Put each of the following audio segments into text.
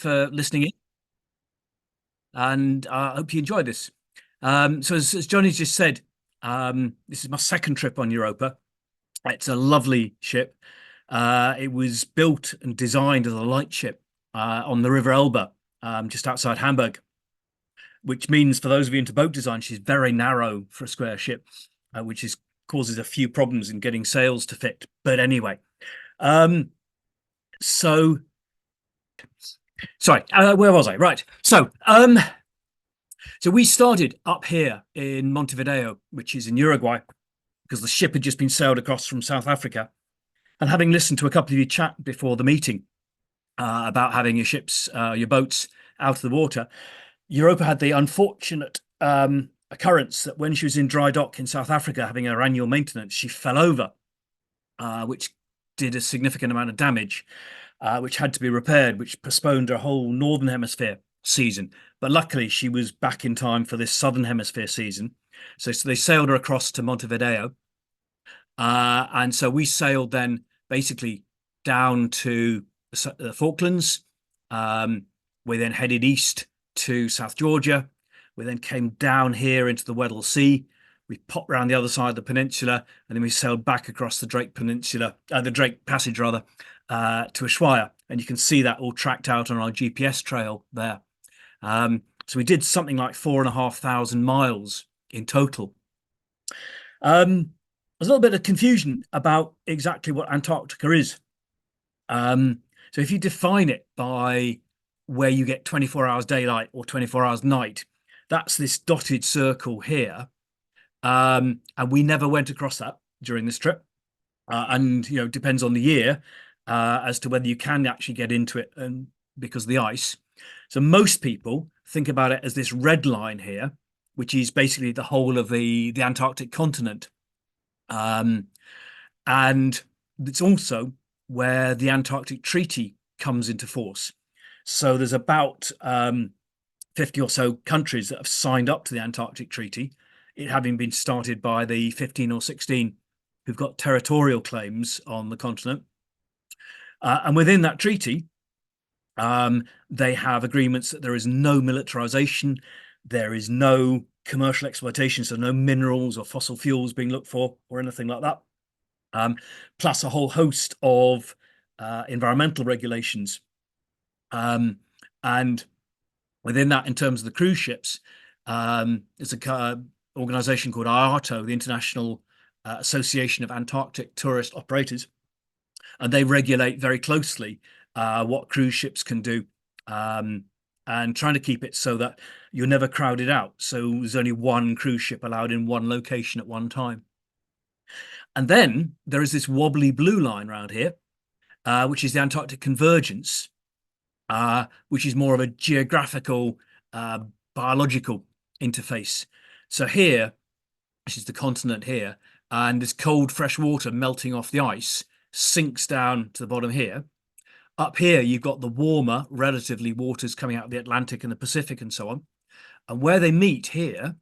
for listening in, and I hope you enjoyed this. So as Johnny's just said, this is my second trip on Europa. It's a lovely ship. It was built and designed as a lightship on the River Elbe, just outside Hamburg, which means for those of you into boat design, she's very narrow for a square ship, which is causes a few problems in getting sails to fit. But anyway, um, so sorry, where was I? Right. So we started up here in Montevideo, which is in Uruguay, because the ship had just been sailed across from South Africa. And having listened to a couple of you chat before the meeting about having your boats out of the water, Europa had the unfortunate occurrence that when she was in dry dock in South Africa having her annual maintenance, she fell over, which did a significant amount of damage, which had to be repaired, which postponed her whole Northern Hemisphere season. But luckily, she was back in time for this Southern Hemisphere season. So they sailed her across to Montevideo. And so we sailed then basically down to the Falklands. We then headed east to South Georgia. We then came down here into the Weddell Sea. We popped around the other side of the peninsula, and then we sailed back across the Drake Peninsula, the Drake Passage rather, to Ushuaia. And you can see that all tracked out on our GPS trail there. So we did something like 4,500 miles in total. There's a little bit of confusion about exactly what Antarctica is. So if you define it by where you get 24 hours daylight or 24 hours night, that's this dotted circle here. And we never went across that during this trip. And, it depends on the year as to whether you can actually get into it because of the ice. So most people think about it as this red line here, which is basically the whole of the Antarctic continent. And it's also where the Antarctic Treaty comes into force. So there's about 50 or so countries that have signed up to the Antarctic Treaty, it having been started by the 15 or 16 who've got territorial claims on the continent. And within that treaty, they have agreements that there is no militarization, there is no commercial exploitation, so no minerals or fossil fuels being looked for or anything like that. Plus a whole host of environmental regulations. And within that, in terms of the cruise ships, there's an organization called IATO, the International Association of Antarctic Tourist Operators, and they regulate very closely what cruise ships can do, and trying to keep it so that you're never crowded out. So there's only one cruise ship allowed in one location at one time. And then there is this wobbly blue line around here, which is the Antarctic Convergence, which is more of a geographical, biological interface. So here, this is the continent here, and this cold, fresh water melting off the ice sinks down to the bottom here. Up here, you've got the warmer, relatively, waters coming out of the Atlantic and the Pacific and so on. And where they meet here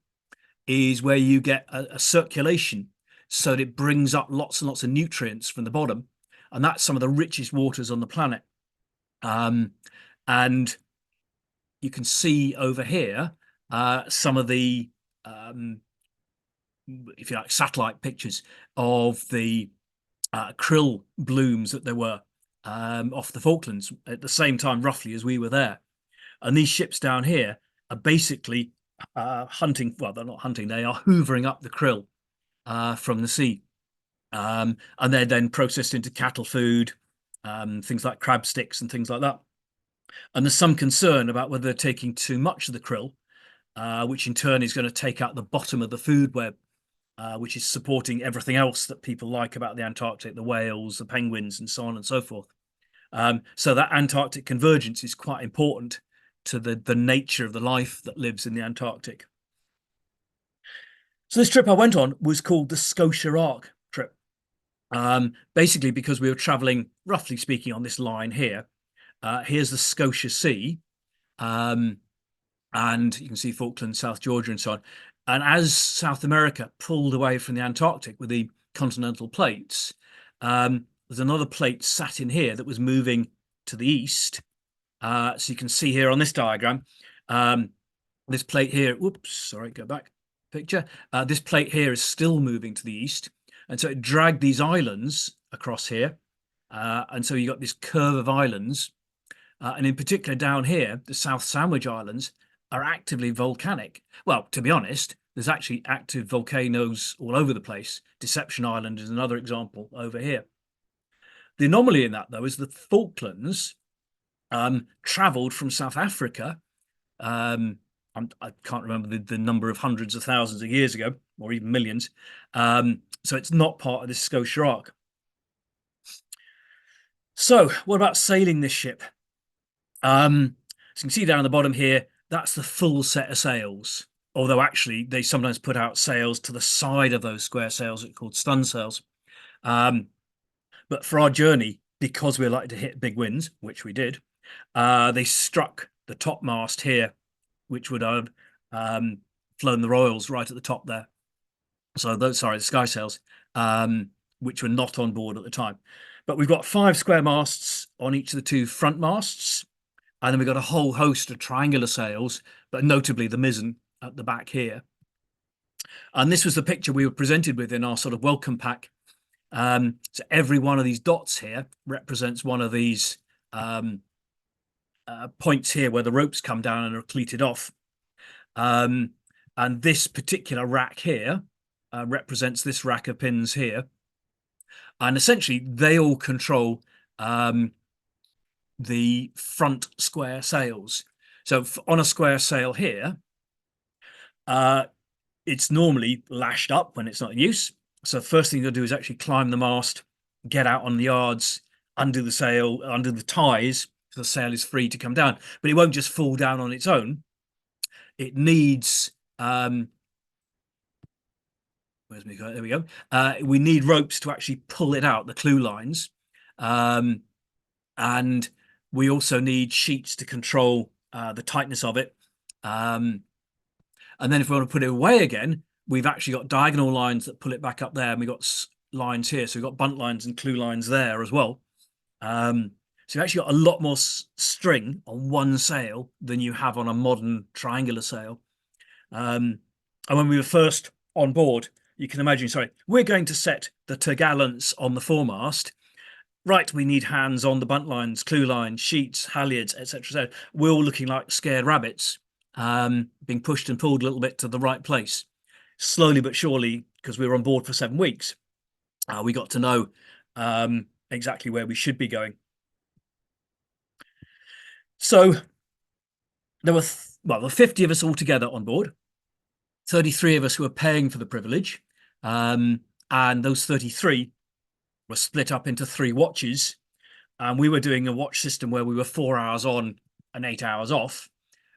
is where you get a circulation, so that it brings up lots and lots of nutrients from the bottom. And that's some of the richest waters on the planet. And you can see over here some of the, if you like, satellite pictures of the krill blooms that there were off the Falklands at the same time, roughly, as we were there. And these ships down here are basically hunting. Well, they're not hunting, they are hoovering up the krill from the sea. And they're then processed into cattle food, things like crab sticks and things like that. And there's some concern about whether they're taking too much of the krill, which in turn is going to take out the bottom of the food web, which is supporting everything else that people like about the Antarctic, the whales, the penguins, and so on and so forth. So that Antarctic convergence is quite important to the nature of the life that lives in the Antarctic. So this trip I went on was called the Scotia Arc trip, basically because we were traveling, roughly speaking, on this line here. Here's the Scotia Sea, and you can see Falkland, South Georgia, and so on. And as South America pulled away from the Antarctic with the continental plates, there's another plate sat in here that was moving to the east, So you can see here on this diagram, this plate here, whoops, sorry, go back picture. This plate here is still moving to the east. And so it dragged these islands across here. And so you got this curve of islands. And in particular down here, the South Sandwich Islands are actively volcanic. Well, to be honest, there's actually active volcanoes all over the place. Deception Island is another example over here. The anomaly in that, though, is the Falklands traveled from South Africa. I can't remember the number of hundreds of thousands of years ago, or even millions. So it's not part of this Scotia arc. So what about sailing this ship? As you can see down the bottom here, that's the full set of sails. Although actually they sometimes put out sails to the side of those square sails, it's called stun sails. But for our journey, because we're likely to hit big winds, which we did, they struck the topmast here, which would have flown the royals right at the top there. So those, sorry, the sky sails, which were not on board at the time. But we've got 5 square masts on each of the 2 front masts. And then we've got a whole host of triangular sails, but notably the mizzen at the back here. And this was the picture we were presented with in our sort of welcome pack. So every one of these dots here represents one of these points here where the ropes come down and are cleated off. And this particular rack here represents this rack of pins here. And essentially they all control the front square sails. So on a square sail here, it's normally lashed up when it's not in use. So first thing you'll do is actually climb the mast, get out on the yards, undo the sail, undo the ties, so the sail is free to come down. But it won't just fall down on its own. It needs where's me go? There we go. We need ropes to actually pull it out, the clew lines. And we also need sheets to control the tightness of it. And then if we want to put it away again, we've actually got diagonal lines that pull it back up there, and we've got lines here. So we've got bunt lines and clew lines there as well. So you've actually got a lot more string on one sail than you have on a modern triangular sail. And when we were first on board, you can imagine, sorry, we're going to set the topgallants on the foremast. Right, we need hands on the bunt lines, clew lines, sheets, halyards, etc. We're all looking like scared rabbits, being pushed and pulled a little bit to the right place. Slowly but surely, because we were on board for 7 weeks, we got to know exactly where we should be going. So there were 50 of us all together on board, 33 of us who were paying for the privilege, and those 33 were split up into 3 watches, and we were doing a watch system where we were 4 hours on and 8 hours off,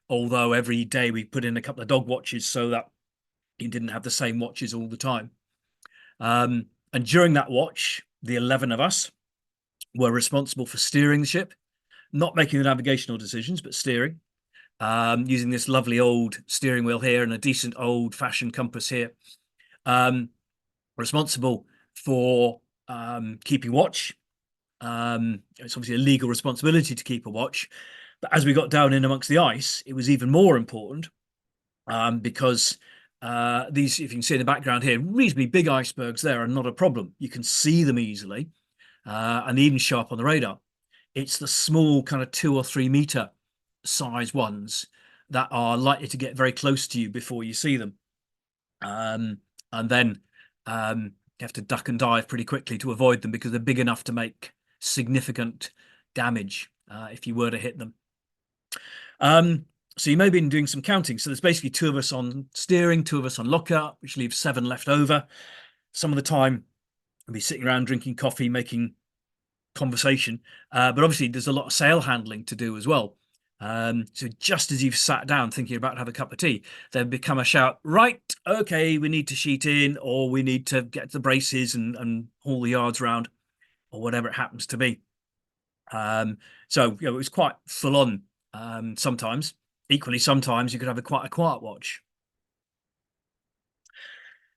although every day we put in a couple of dog watches so that you didn't have the same watches all the time. And during that watch, the 11 of us were responsible for steering the ship, not making the navigational decisions, but steering, using this lovely old steering wheel here and a decent old-fashioned compass here. Responsible for keeping watch. It's obviously a legal responsibility to keep a watch, but as we got down in amongst the ice, it was even more important because these, if you can see in the background here, reasonably big icebergs there are not a problem. You can see them easily, and they even show up on the radar. It's the small kind of 2 or 3 meter size ones that are likely to get very close to you before you see them, and then you have to duck and dive pretty quickly to avoid them because they're big enough to make significant damage if you were to hit them. So you may have been doing some counting. So there's basically 2 of us on steering, 2 of us on lockout, which leaves 7 left over. Some of the time we'll be sitting around drinking coffee, making conversation, but obviously there's a lot of sail handling to do as well. So just as you've sat down thinking about to have a cup of tea, there'd become a shout, right, okay, we need to sheet in, or we need to get the braces and haul the yards round, or whatever it happens to be. So it was quite full on sometimes. Equally, sometimes you could have quite a quiet watch.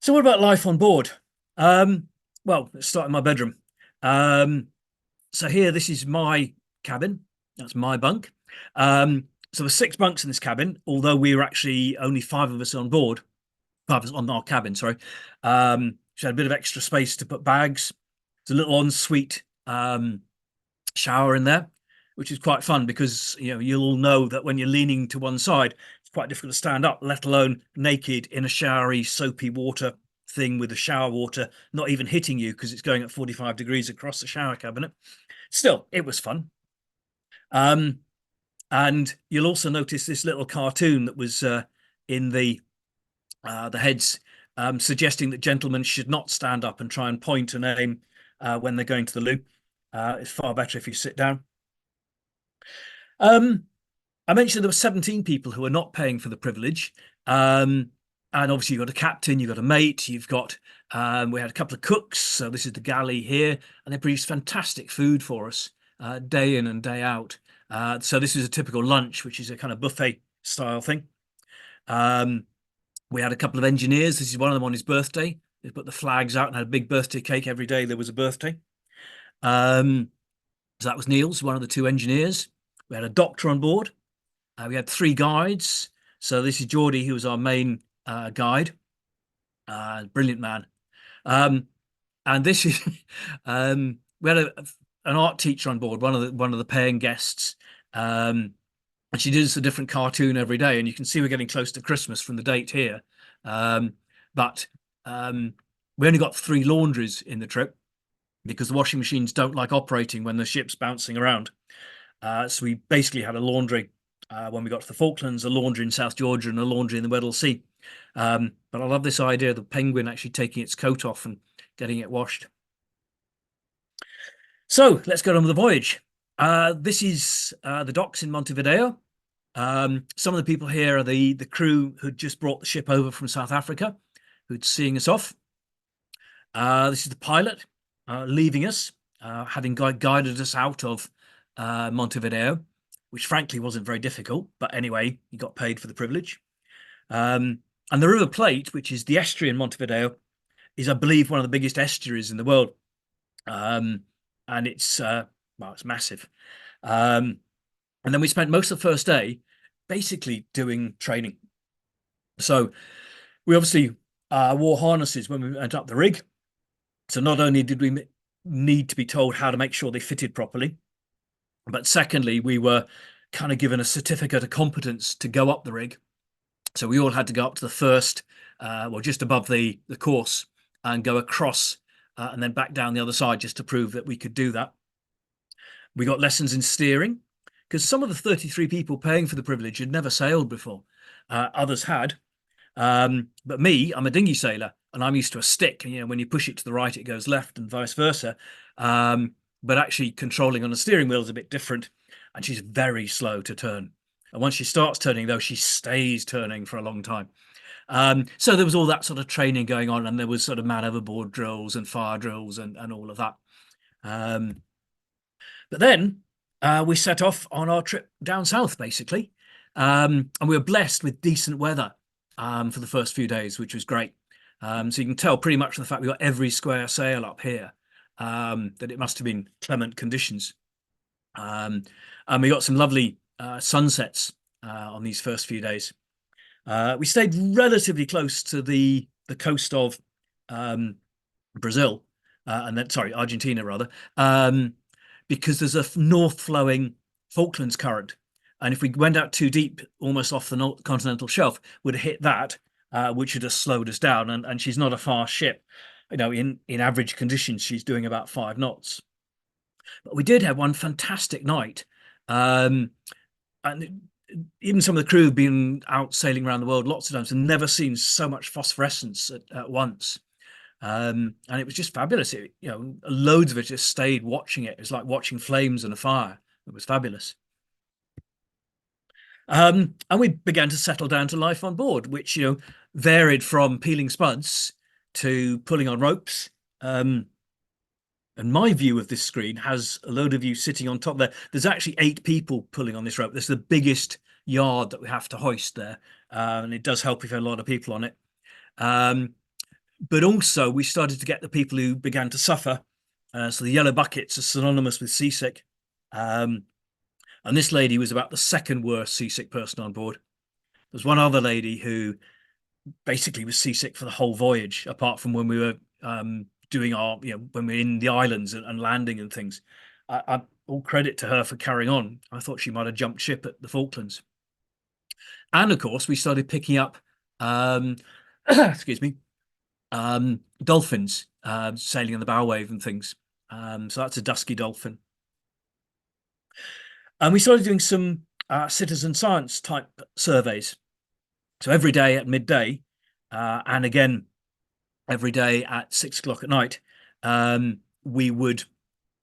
So what about life on board? Well, let's start in my bedroom. So here, this is my cabin. That's my bunk. So there's 6 bunks in this cabin, although we were actually only 5 of us on board, 5 of us on our cabin, sorry. She had a bit of extra space to put bags. There's a little ensuite shower in there, which is quite fun because you'll all know that when you're leaning to one side, it's quite difficult to stand up, let alone naked in a showery, soapy water thing with the shower water not even hitting you because it's going at 45 degrees across the shower cabinet. Still, it was fun. Um, and you'll also notice this little cartoon that was in the heads, suggesting that gentlemen should not stand up and try and point and aim when they're going to the loo. It's far better if you sit down. Um, I mentioned there were 17 people who are not paying for the privilege. And obviously you've got a captain, you've got a mate, you've got we had a couple of cooks. So this is the galley here, and they produce fantastic food for us day in and day out. So this is a typical lunch, which is a kind of buffet style thing. We had a couple of engineers. This is one of them on his birthday. They put the flags out and had a big birthday cake every day. There was a birthday. So that was Niels, one of the 2 engineers. We had a doctor on board. We had 3 guides. So this is Geordie, who was our main guide. Brilliant man. And this is we had an art teacher on board, one of the paying guests. And she does a different cartoon every day, and you can see we're getting close to Christmas from the date here. But we only got 3 laundries in the trip because the washing machines don't like operating when the ship's bouncing around. So we basically had a laundry when we got to the Falklands, a laundry in South Georgia, and a laundry in the Weddell Sea. But I love this idea of the penguin actually taking its coat off and getting it washed. So let's go on with the voyage. This is the docks in Montevideo. Some of the people here are the crew who'd just brought the ship over from South Africa, who'd seeing us off. This is the pilot leaving us, having guided us out of Montevideo, which frankly wasn't very difficult. But anyway, he got paid for the privilege. And the River Plate, which is the estuary in Montevideo, is, I believe, one of the biggest estuaries in the world. And it's it's massive. And then we spent most of the first day basically doing training. So we obviously wore harnesses when we went up the rig. So not only did we need to be told how to make sure they fitted properly, but secondly, we were kind of given a certificate of competence to go up the rig. So we all had to go up to the first, just above the course, and go across and then back down the other side just to prove that we could do that. We got lessons in steering because some of the 33 people paying for the privilege had never sailed before. Others had. But me, I'm a dinghy sailor and I'm used to a stick. And, when you push it to the right, it goes left and vice versa. But actually controlling on the steering wheel is a bit different. And she's very slow to turn. And once she starts turning, though, she stays turning for a long time. So there was all that sort of training going on, and there was sort of man overboard drills and fire drills and all of that. But then we set off on our trip down south, basically. And we were blessed with decent weather for the first few days, which was great. So you can tell pretty much from the fact we got every square sail up here that it must have been clement conditions. And we got some lovely sunsets on these first few days. We stayed relatively close to the coast of Brazil, and then Argentina rather, because there's a north flowing Falklands current, and if we went out too deep, almost off the continental shelf, would have hit that, which would have slowed us down. And she's not a fast ship, in average conditions, she's doing about 5 knots. But we did have one fantastic night, and even some of the crew have been out sailing around the world lots of times and never seen so much phosphorescence at once. And it was just fabulous. Loads of it just stayed watching it. It was like watching flames and a fire. It was fabulous. And we began to settle down to life on board, which, varied from peeling spuds to pulling on ropes. And my view of this screen has a load of you sitting on top there. There's actually 8 people pulling on this rope. This is the biggest yard that we have to hoist there. And it does help if you have a lot of people on it. But also we started to get the people who began to suffer. So the yellow buckets are synonymous with seasick. And this lady was about the second worst seasick person on board. There's one other lady who basically was seasick for the whole voyage, apart from when we were doing our, when we were in the islands and landing and things. All credit to her for carrying on. I thought she might have jumped ship at the Falklands. And of course, we started picking up, um, excuse me, dolphins sailing on the bow wave and things. So that's a dusky dolphin. And we started doing some citizen science type surveys. So every day at midday, and again every day at 6 o'clock at night, we would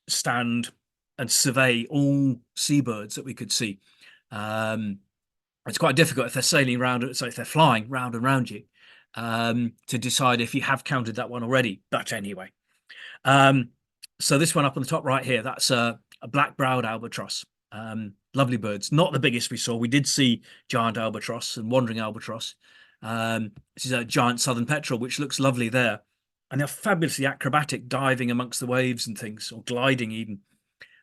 stand and survey all seabirds that we could see. It's quite difficult if they're sailing around, so if they're flying round and round you, to decide if you have counted that one already. But anyway, so this one up on the top right here, that's a black-browed albatross. Lovely birds, not the biggest we saw. We did see giant albatross and wandering albatross. This is a giant southern petrel, which looks lovely there. And they're fabulously acrobatic, diving amongst the waves and things, or gliding even.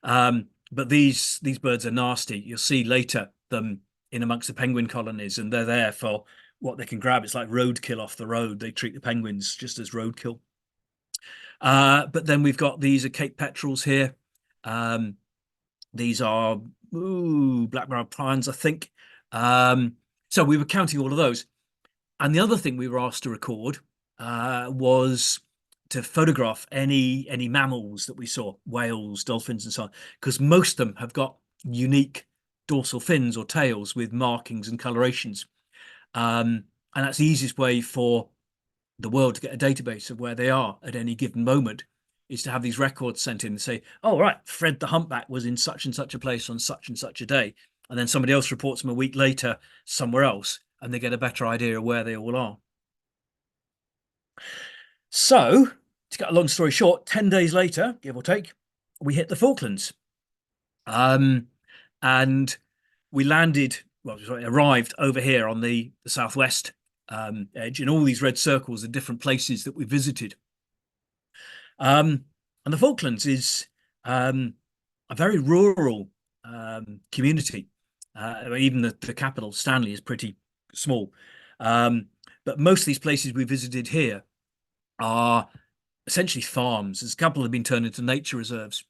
But these birds are nasty. You'll see later them in amongst the penguin colonies, and they're there for what they can grab. It's like roadkill off the road. They treat the penguins just as roadkill. But then we've got these Cape petrels here. These are black-browed prions, I think. So we were counting all of those. And the other thing we were asked to record was to photograph any mammals that we saw, whales, dolphins, and so on, because most of them have got unique dorsal fins or tails with markings and colorations. And that's the easiest way for the world to get a database of where they are at any given moment, is to have these records sent in and say, oh, right, Fred the humpback was in such and such a place on such and such a day. And then somebody else reports them a week later somewhere else, and they get a better idea of where they all are. So, to cut a long story short, 10 days later, give or take, we hit the Falklands. And we landed, well, sorry, arrived over here on the southwest edge, and all these red circles are different places that we visited. And the Falklands is a very rural community. Even the capital, Stanley, is pretty small. But most of these places we visited here are essentially farms. There's a couple that have been turned into nature reserves.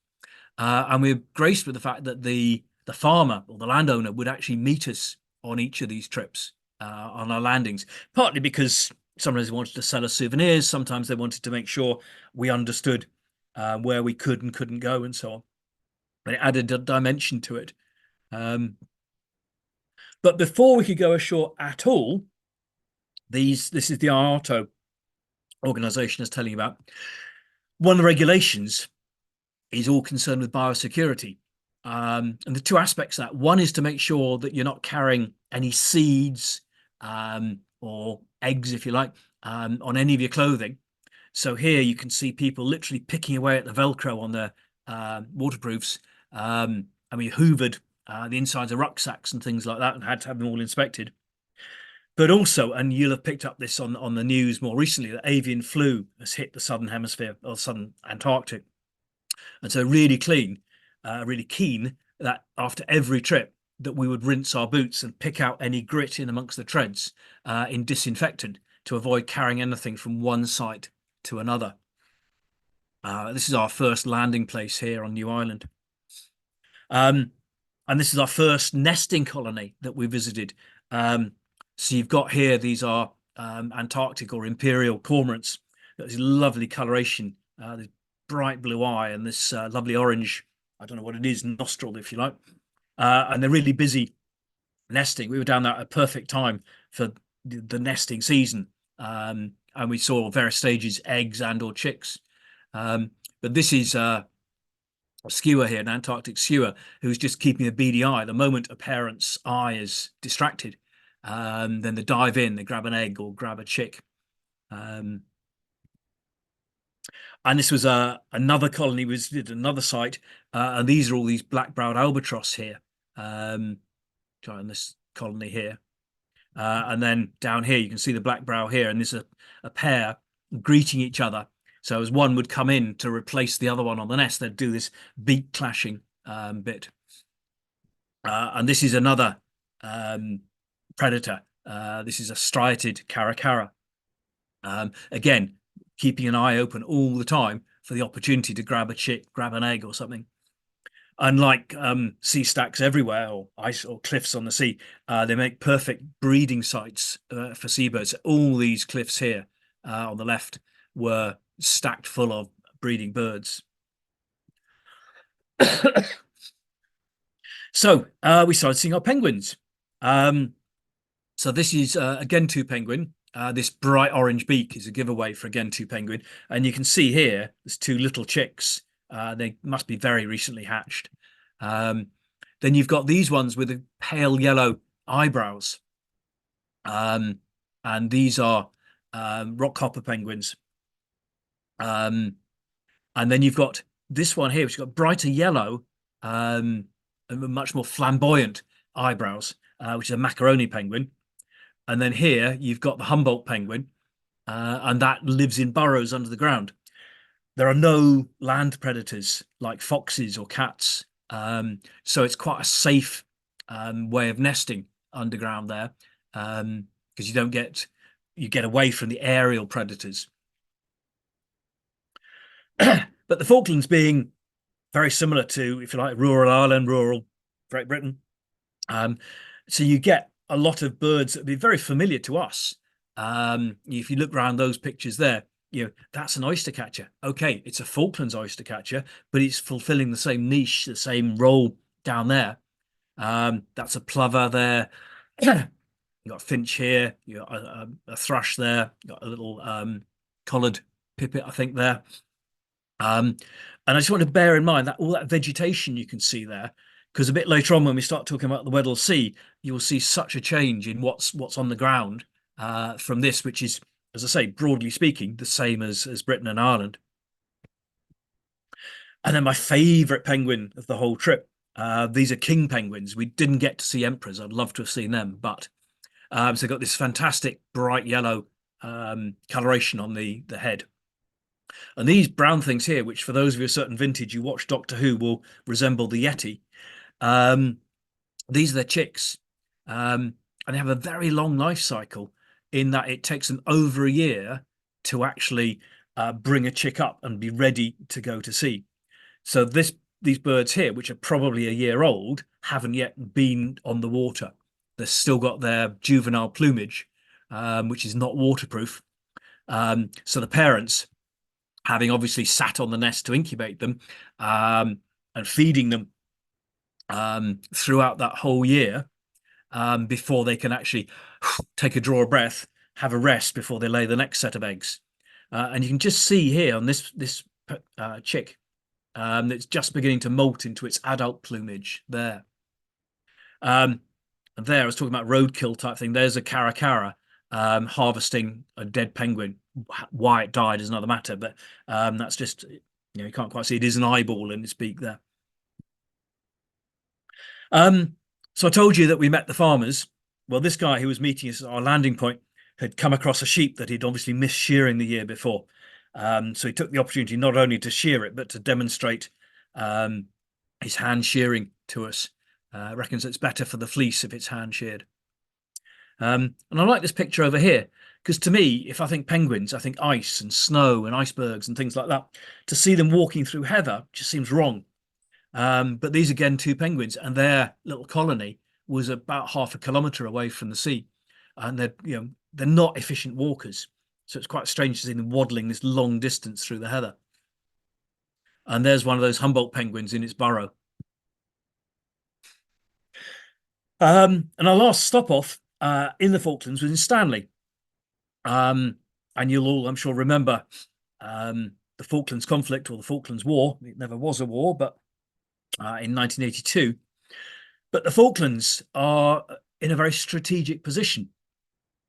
And we're graced with the fact that the farmer or the landowner would actually meet us on each of these trips on our landings, partly because sometimes they wanted to sell us souvenirs, sometimes they wanted to make sure we understood where we could and couldn't go and so on. But it added a dimension to it. But before we could go ashore at all, this is the IARTO organization I was telling you about. One of the regulations is all concerned with biosecurity. And the two aspects of that, one is to make sure that you're not carrying any seeds or eggs, if you like, on any of your clothing. So here you can see people literally picking away at the Velcro on their waterproofs. And we hoovered the insides of rucksacks and things like that and had to have them all inspected. But also, and you'll have picked up this on the news more recently, that avian flu has hit the southern hemisphere, or southern Antarctic. And so really keen that after every trip that we would rinse our boots and pick out any grit in amongst the treads in disinfectant to avoid carrying anything from one site to another. This is our first landing place here on New Ireland. And this is our first nesting colony that we visited. So you've got here, these are Antarctic or imperial cormorants. This lovely coloration, this bright blue eye and this lovely orange, I don't know what it is, nostril, if you like. And they're really busy nesting. We were down there at a perfect time for the nesting season. And we saw various stages, eggs and or chicks. But this is a skua here, an Antarctic skua, who's just keeping a beady eye. The moment a parent's eye is distracted, then they dive in, they grab an egg or grab a chick. And this was another colony, we visited another site, and these are all these black-browed albatross here, in this colony here. And then down here, you can see the black brow here, and there's a pair greeting each other. So as one would come in to replace the other one on the nest, they'd do this beak clashing bit. And this is another predator. This is a striated caracara. Again, keeping an eye open all the time for the opportunity to grab a chick, grab an egg or something. Unlike sea stacks everywhere or ice or cliffs on the sea, they make perfect breeding sites for seabirds. All these cliffs here on the left were stacked full of breeding birds. So we started seeing our penguins. So this is a Gentoo penguin. This bright orange beak is a giveaway for a Gentoo penguin. And you can see here, there's two little chicks. They must be very recently hatched. Then you've got these ones with a pale yellow eyebrows. And these are rock hopper penguins. And then you've got this one here, which has got brighter yellow and much more flamboyant eyebrows, which is a macaroni penguin. And then here you've got the Humboldt penguin, and that lives in burrows under the ground. There are no land predators like foxes or cats, so it's quite a safe way of nesting underground there, because you get away from the aerial predators. But the Falklands being very similar to, if you like, rural Ireland, rural Great Britain, so you get a lot of birds that would be very familiar to us. If you look around those pictures there, that's an oyster catcher. Okay, it's a Falklands oyster catcher, but it's fulfilling the same niche, the same role down there. That's a plover there. You got a finch here. You got a thrush there. You got a little collared pipit, I think, there. And I just want to bear in mind that all that vegetation you can see there, because a bit later on when we start talking about the Weddell Sea, you will see such a change in what's on the ground from this, which is, as I say, broadly speaking, the same as Britain and Ireland. And then my favourite penguin of the whole trip. These are king penguins. We didn't get to see emperors. I'd love to have seen them, but so they've got this fantastic bright yellow coloration on the head. And these brown things here, which for those of you a certain vintage, you watch Doctor Who, will resemble the Yeti. These are their chicks. And they have a very long life cycle in that it takes them over a year to actually bring a chick up and be ready to go to sea. So these birds here, which are probably a year old, haven't yet been on the water. They've still got their juvenile plumage, which is not waterproof. So the parents, having obviously sat on the nest to incubate them and feeding them throughout that whole year before they can actually take a draw of breath, have a rest before they lay the next set of eggs. And you can just see here on this chick that's just beginning to molt into its adult plumage there. And there, I was talking about roadkill type thing. There's a caracara harvesting a dead penguin. Why it died is another matter, but that's just, you can't quite see. It is an eyeball in its beak there. So I told you that we met the farmers. Well, this guy who was meeting us at our landing point had come across a sheep that he'd obviously missed shearing the year before. So he took the opportunity not only to shear it, but to demonstrate his hand shearing to us. Reckons it's better for the fleece if it's hand sheared. And I like this picture over here, because to me, if I think penguins, I think ice and snow and icebergs and things like that. To see them walking through heather just seems wrong. But these are Gentoo penguins, and their little colony was about 0.5 kilometre away from the sea, and they're not efficient walkers, so it's quite strange to see them waddling this long distance through the heather. And there's one of those Humboldt penguins in its burrow. And our last stop off in the Falklands was in Stanley, and you'll all, I'm sure, remember the Falklands conflict or the Falklands War. It never was a war, but in 1982. But the Falklands are in a very strategic position.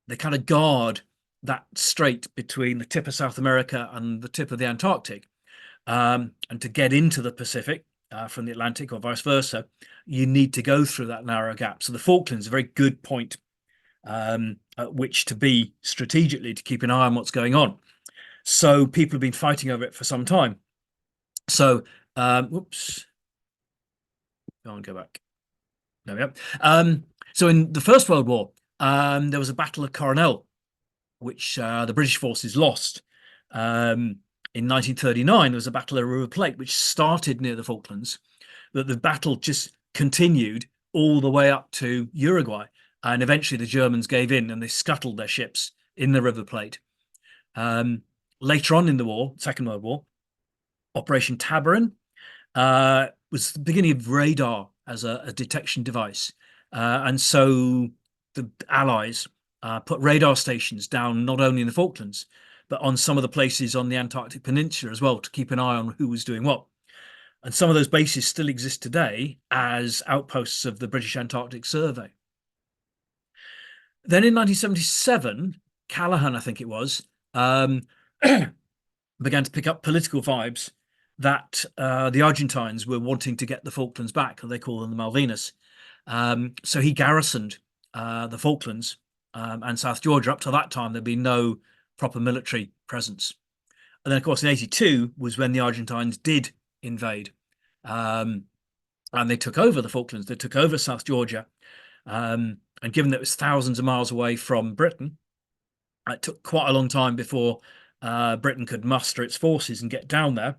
They kind of guard that strait between the tip of South America and the tip of the Antarctic. And to get into the Pacific from the Atlantic or vice versa, you need to go through that narrow gap. So the Falklands is a very good point at which to be strategically, to keep an eye on what's going on. So people have been fighting over it for some time. So, whoops. Go on, go back. There we go. So in the First World War, there was a Battle of Coronel, which the British forces lost. In 1939, there was a Battle of River Plate, which started near the Falklands, but the battle just continued all the way up to Uruguay. And eventually the Germans gave in and they scuttled their ships in the River Plate. Later on in the war, Second World War, Operation Tabarin was the beginning of radar as a detection device. And so the Allies put radar stations down not only in the Falklands, but on some of the places on the Antarctic Peninsula as well to keep an eye on who was doing what. And some of those bases still exist today as outposts of the British Antarctic Survey. Then in 1977, Callaghan, I think it was, began to pick up political vibes that the Argentines were wanting to get the Falklands back, or they call them the Malvinas. So he garrisoned the Falklands and South Georgia. Up to that time, there'd been no proper military presence. And then, of course, in 82 was when the Argentines did invade. And they took over the Falklands. They took over South Georgia. And given that it was thousands of miles away from Britain, it took quite a long time before Britain could muster its forces and get down there.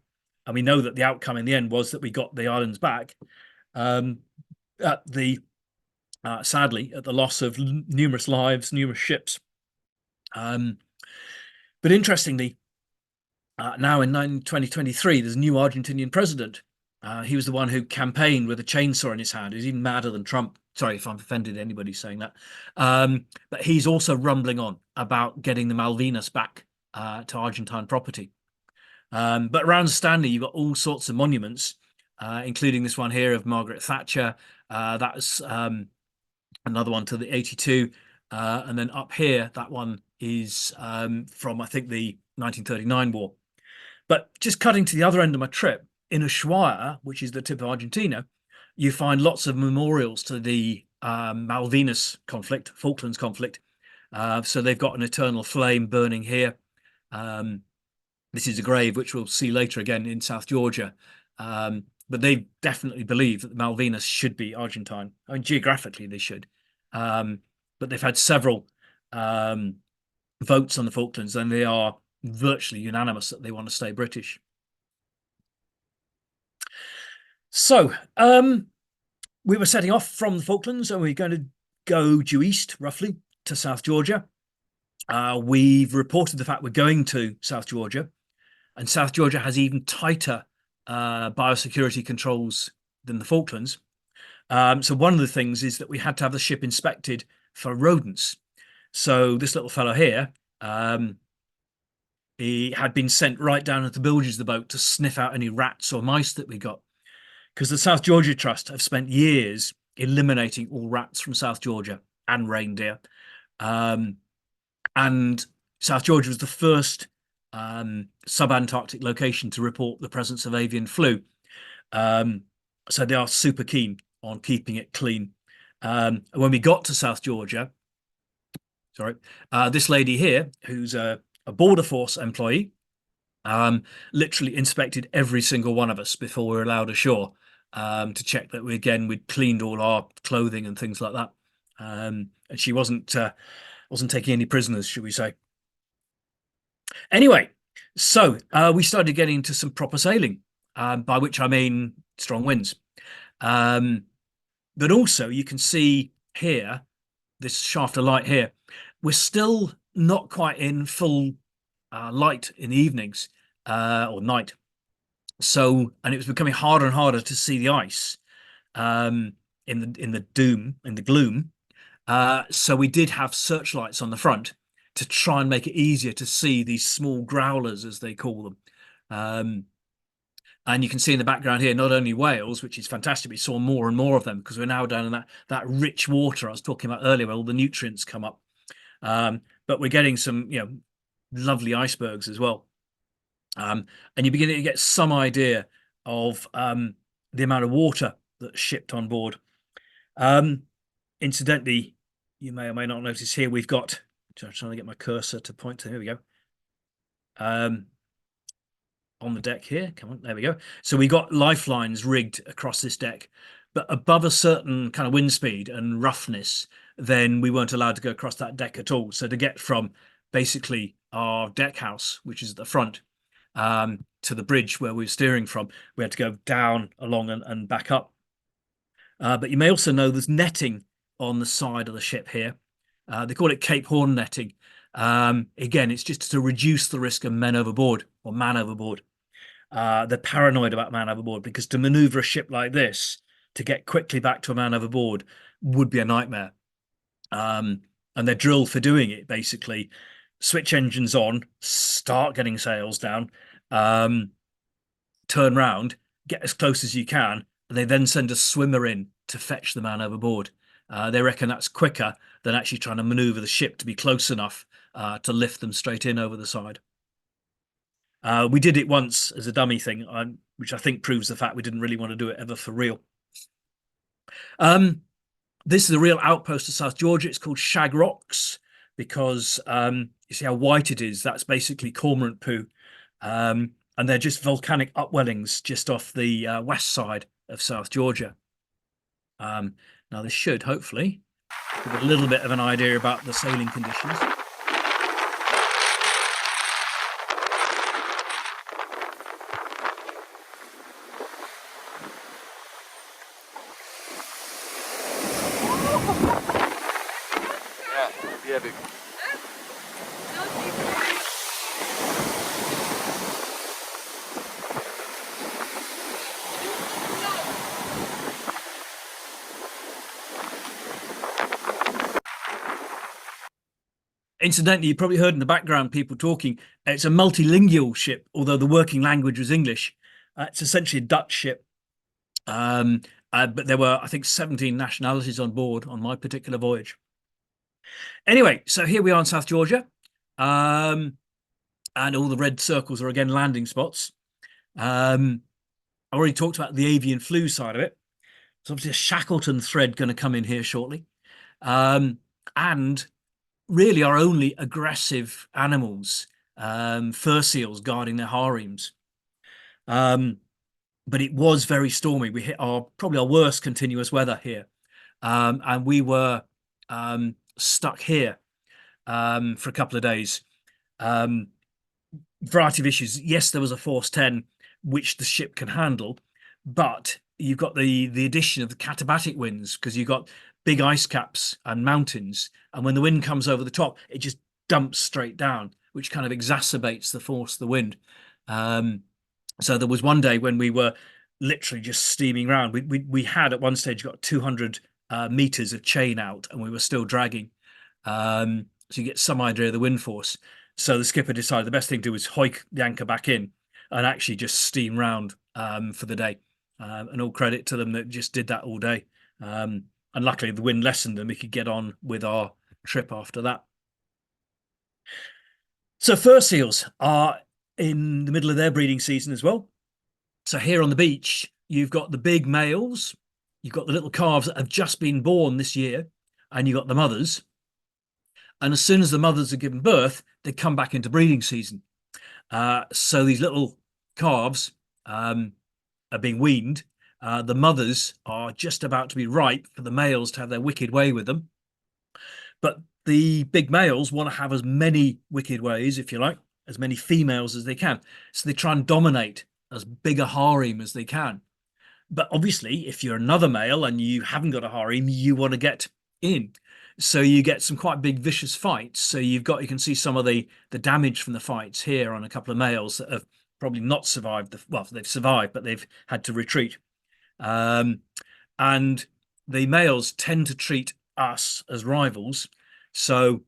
And we know that the outcome in the end was that we got the islands back. Sadly, at the loss of numerous lives, numerous ships. But interestingly, now in 2023, there's a new Argentinian president. He was the one who campaigned with a chainsaw in his hand. He's even madder than Trump. Sorry if I've offended anybody saying that. But he's also rumbling on about getting the Malvinas back to Argentine property. But around Stanley, you've got all sorts of monuments, including this one here of Margaret Thatcher. That's another one to the 82. And then up here, that one is from, I think, the 1939 war. But just cutting to the other end of my trip, in Ushuaia, which is the tip of Argentina, you find lots of memorials to the Malvinas conflict, Falklands conflict. So they've got an eternal flame burning here. This is a grave, which we'll see later again in South Georgia. But they definitely believe that the Malvinas should be Argentine. I mean, geographically, they should. But they've had several votes on the Falklands, and they are virtually unanimous that they want to stay British. So we were setting off from the Falklands, and we're going to go due east, roughly, to South Georgia. We've reported the fact we're going to South Georgia, and South Georgia has even tighter biosecurity controls than the Falklands. So one of the things is that we had to have the ship inspected for rodents. So this little fellow here, he had been sent right down into the bilges of the boat to sniff out any rats or mice that we got. Because the South Georgia Trust have spent years eliminating all rats from South Georgia and reindeer. And South Georgia was the first sub-Antarctic location to report the presence of avian flu. So they are super keen on keeping it clean. When we got to South Georgia, this lady here, who's a border force employee, literally inspected every single one of us before we were allowed ashore, to check that we'd cleaned all our clothing and things like that. And she wasn't taking any prisoners, should we say. Anyway, so we started getting into some proper sailing, by which I mean strong winds. But also you can see here, this shaft of light here, we're still not quite in full light in the evenings or night. So, and it was becoming harder and harder to see the ice in the gloom. So we did have searchlights on the front to try and make it easier to see these small growlers, as they call them. And you can see in the background here, not only whales, which is fantastic, we saw more and more of them because we're now down in that rich water I was talking about earlier, where all the nutrients come up. But we're getting some, lovely icebergs as well. And you're beginning to get some idea of the amount of water that's shipped on board. Incidentally, you may or may not notice here, we've got, I'm trying to get my cursor to point to, here we go. On the deck here, come on, there we go. So we got lifelines rigged across this deck, but above a certain kind of wind speed and roughness, then we weren't allowed to go across that deck at all. So to get from basically our deck house, which is at the front, to the bridge where we were steering from, we had to go down along and back up. But you may also know there's netting on the side of the ship here. They call it Cape Horn netting. Again, it's just to reduce the risk of men overboard or man overboard. They're paranoid about man overboard because to maneuver a ship like this to get quickly back to a man overboard would be a nightmare. And they're drilled for doing it, basically. Switch engines on, start getting sails down, turn round, get as close as you can, and they then send a swimmer in to fetch the man overboard. They reckon that's quicker than actually trying to maneuver the ship to be close enough to lift them straight in over the side. We did it once as a dummy thing, which I think proves the fact we didn't really want to do it ever for real. This is a real outpost of South Georgia. It's called Shag Rocks because you see how white it is. That's basically cormorant poo. And they're just volcanic upwellings just off the west side of South Georgia. Now, this should hopefully give a little bit of an idea about the sailing conditions. Yeah, big. Incidentally, you probably heard in the background people talking. It's a multilingual ship, although the working language was English. It's essentially a Dutch ship. But there were, I think, 17 nationalities on board on my particular voyage. Anyway, so here we are in South Georgia. And all the red circles are again landing spots. I already talked about the avian flu side of it. There's obviously a Shackleton thread going to come in here shortly. And really our only aggressive animals, fur seals guarding their harems. But it was very stormy. We hit probably our worst continuous weather here. And we were stuck here for a couple of days. Variety of issues. Yes, there was a force 10, which the ship can handle, but you've got the addition of the katabatic winds because you've got big ice caps and mountains, and when the wind comes over the top, it just dumps straight down, which kind of exacerbates the force of the wind. So there was one day when we were literally just steaming around. We had at one stage got 200 meters of chain out, and we were still dragging. So you get some idea of the wind force. So the skipper decided the best thing to do was hoik the anchor back in and actually just steam round for the day. And all credit to them that just did that all day. And luckily the wind lessened and we could get on with our trip after that. So fur seals are in the middle of their breeding season as well. So here on the beach, you've got the big males, you've got the little calves that have just been born this year, and you've got the mothers. And as soon as the mothers are given birth, they come back into breeding season. So these little calves are being weaned. The mothers are just about to be ripe for the males to have their wicked way with them. But the big males want to have as many wicked ways, if you like, as many females as they can. So they try and dominate as big a harem as they can. But obviously, if you're another male and you haven't got a harem, you want to get in. So you get some quite big vicious fights. So you can see some of the damage from the fights here on a couple of males that have probably not survived. Well, they've survived, but they've had to retreat. And the males tend to treat us as rivals. So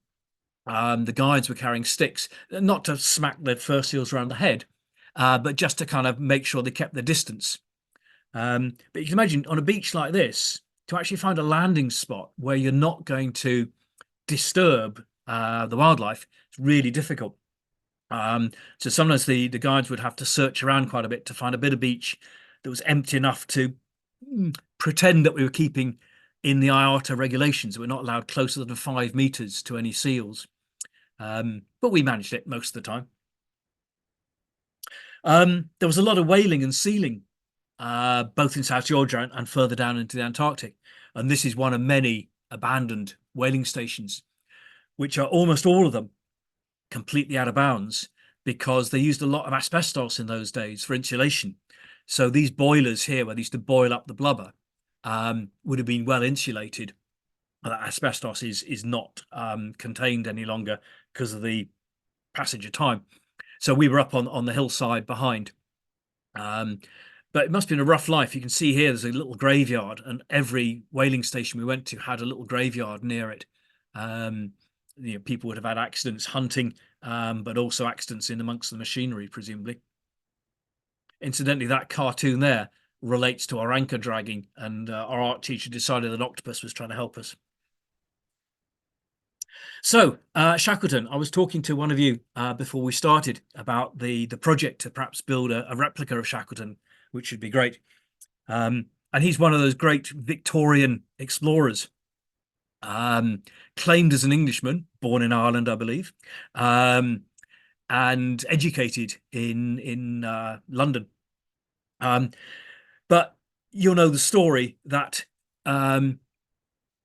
the guides were carrying sticks, not to smack the fur seals around the head, but just to kind of make sure they kept their distance. But you can imagine on a beach like this, to actually find a landing spot where you're not going to disturb the wildlife, it's really difficult. So sometimes the guides would have to search around quite a bit to find a bit of beach that was empty enough to pretend that we were keeping in the IATA regulations. We're not allowed closer than 5 meters to any seals. But we managed it most of the time. There was a lot of whaling and sealing both in South Georgia and further down into the Antarctic. And this is one of many abandoned whaling stations, which are almost all of them completely out of bounds because they used a lot of asbestos in those days for insulation. So these boilers here, where they used to boil up the blubber, would have been well insulated. That asbestos is not contained any longer because of the passage of time. So we were up on the hillside behind. But it must have been a rough life. You can see here there's a little graveyard, and every whaling station we went to had a little graveyard near it. People would have had accidents hunting, but also accidents in amongst the machinery, presumably. Incidentally, that cartoon there relates to our anchor dragging, and our art teacher decided that octopus was trying to help us. So, Shackleton, I was talking to one of you before we started about the project to perhaps build a replica of Shackleton, which would be great. And he's one of those great Victorian explorers, claimed as an Englishman, born in Ireland, I believe, and educated in London. But you'll know the story that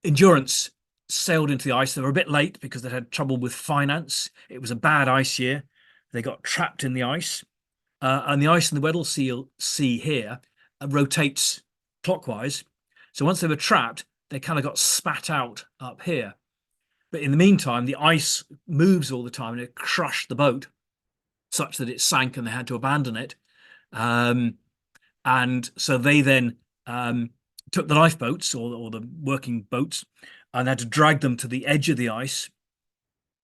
Endurance sailed into the ice. They were a bit late because they had trouble with finance. It was a bad ice year. They got trapped in the ice. And the ice in the Weddell Sea here rotates clockwise. So once they were trapped, they kind of got spat out up here. But in the meantime, the ice moves all the time and it crushed the boat such that it sank and they had to abandon it. And so they then took the lifeboats or the working boats and had to drag them to the edge of the ice.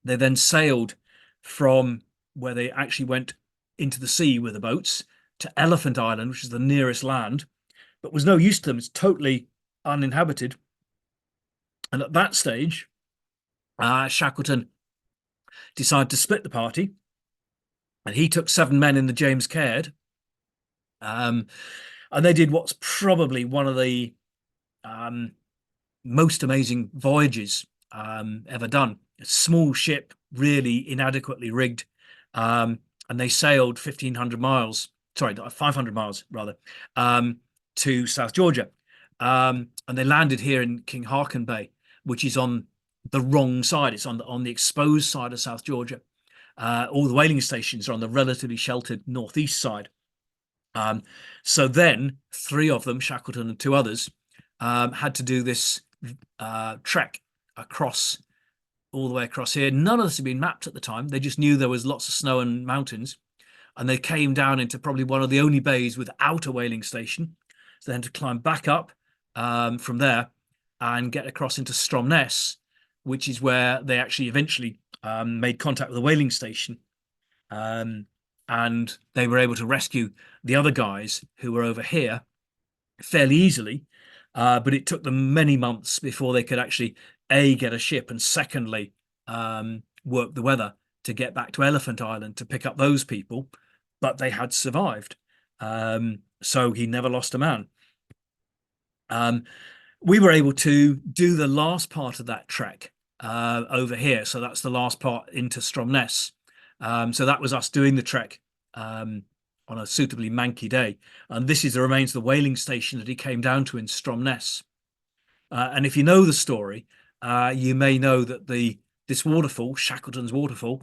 They then sailed from where they actually went into the sea with the boats to Elephant Island, which is the nearest land, but was no use to them. It's totally uninhabited. And at that stage, Shackleton decided to split the party, and he took 7 men in the James Caird, and they did what's probably one of the most amazing voyages ever done. A small ship, really inadequately rigged, and they sailed 1,500 miles, sorry, 500 miles rather, to South Georgia. And they landed here in King Haakon Bay, which is on the wrong side. It's on the exposed side of South Georgia. All the whaling stations are on the relatively sheltered northeast side. So then 3 of them, Shackleton and 2 others, had to do this trek across all the way across here. None of this had been mapped at the time. They just knew there was lots of snow and mountains, and they came down into probably one of the only bays without a whaling station. So they had to climb back up from there and get across into Stromness, which is where they actually eventually made contact with the whaling station. And they were able to rescue the other guys who were over here fairly easily. But it took them many months before they could actually, A, get a ship, and secondly, work the weather to get back to Elephant Island to pick up those people. But they had survived. So he never lost a man. We were able to do the last part of that trek over here. So that's the last part into Stromness. So that was us doing the trek on a suitably manky day. And this is the remains of the whaling station that he came down to in Stromness. And if you know the story, you may know that this waterfall, Shackleton's waterfall,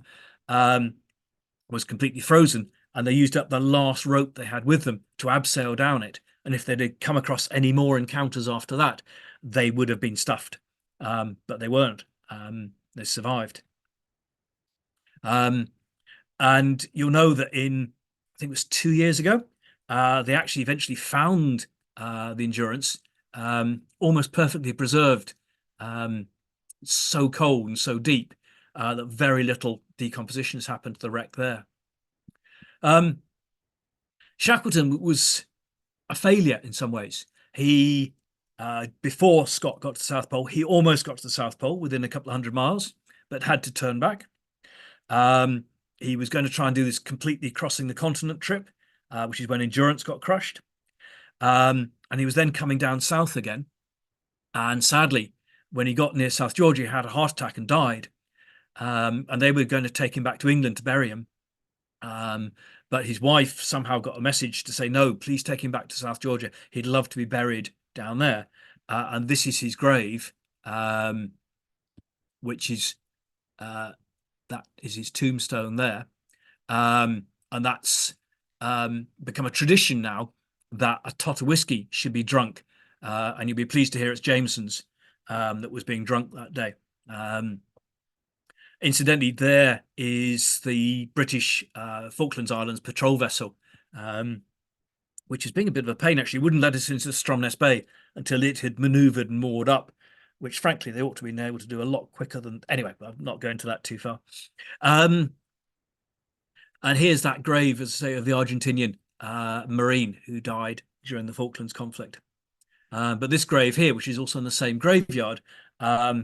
was completely frozen, and they used up the last rope they had with them to abseil down it. And if they'd come across any more encounters after that, they would have been stuffed. But they weren't. They survived. And you'll know that I think it was 2 years ago, they actually eventually found the Endurance almost perfectly preserved, so cold and so deep that very little decomposition has happened to the wreck there. Shackleton was a failure in some ways. He, before Scott got to the South Pole, he almost got to the South Pole within a couple of 100 miles, but had to turn back. He was going to try and do this completely crossing the continent trip, which is when Endurance got crushed. And he was then coming down south again. And sadly, when he got near South Georgia, he had a heart attack and died. And they were going to take him back to England to bury him. But his wife somehow got a message to say, no, please take him back to South Georgia. He'd love to be buried down there. And this is his grave, which is that is his tombstone there. And that's become a tradition now that a tot of whiskey should be drunk. And you'll be pleased to hear it's Jameson's that was being drunk that day. Incidentally, there is the British Falklands Islands patrol vessel, which is being a bit of a pain, actually. Wouldn't let us into Stromness Bay until it had manoeuvred and moored up, which, frankly, they ought to be able to do a lot quicker than... Anyway, I'm not going to that too far. And here's that grave, as I say, of the Argentinian Marine who died during the Falklands conflict. But this grave here, which is also in the same graveyard,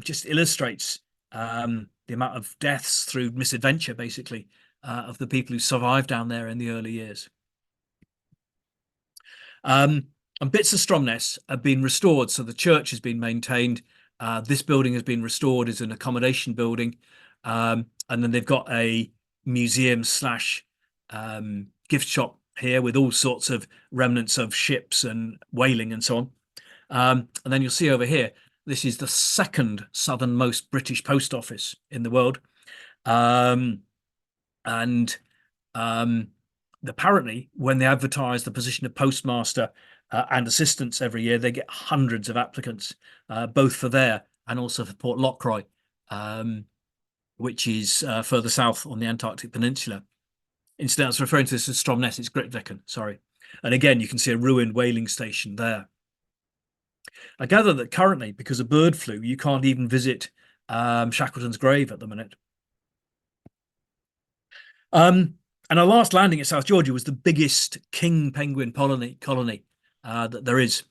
just illustrates the amount of deaths through misadventure, basically, of the people who survived down there in the early years. And bits of Stromness have been restored, so the church has been maintained. This building has been restored as an accommodation building, and then they've got a museum slash gift shop here with all sorts of remnants of ships and whaling and so on. And then you'll see over here, this is the second southernmost British post office in the world. Apparently, when they advertise the position of postmaster and assistants every year, they get hundreds of applicants, both for there and also for Port Lockroy, which is further south on the Antarctic Peninsula. Instead, I was referring to this as Stromness, it's Grytviken, sorry. And again, you can see a ruined whaling station there. I gather that currently, because of bird flu, you can't even visit Shackleton's grave at the minute. And our last landing at South Georgia was the biggest king penguin colony that there is.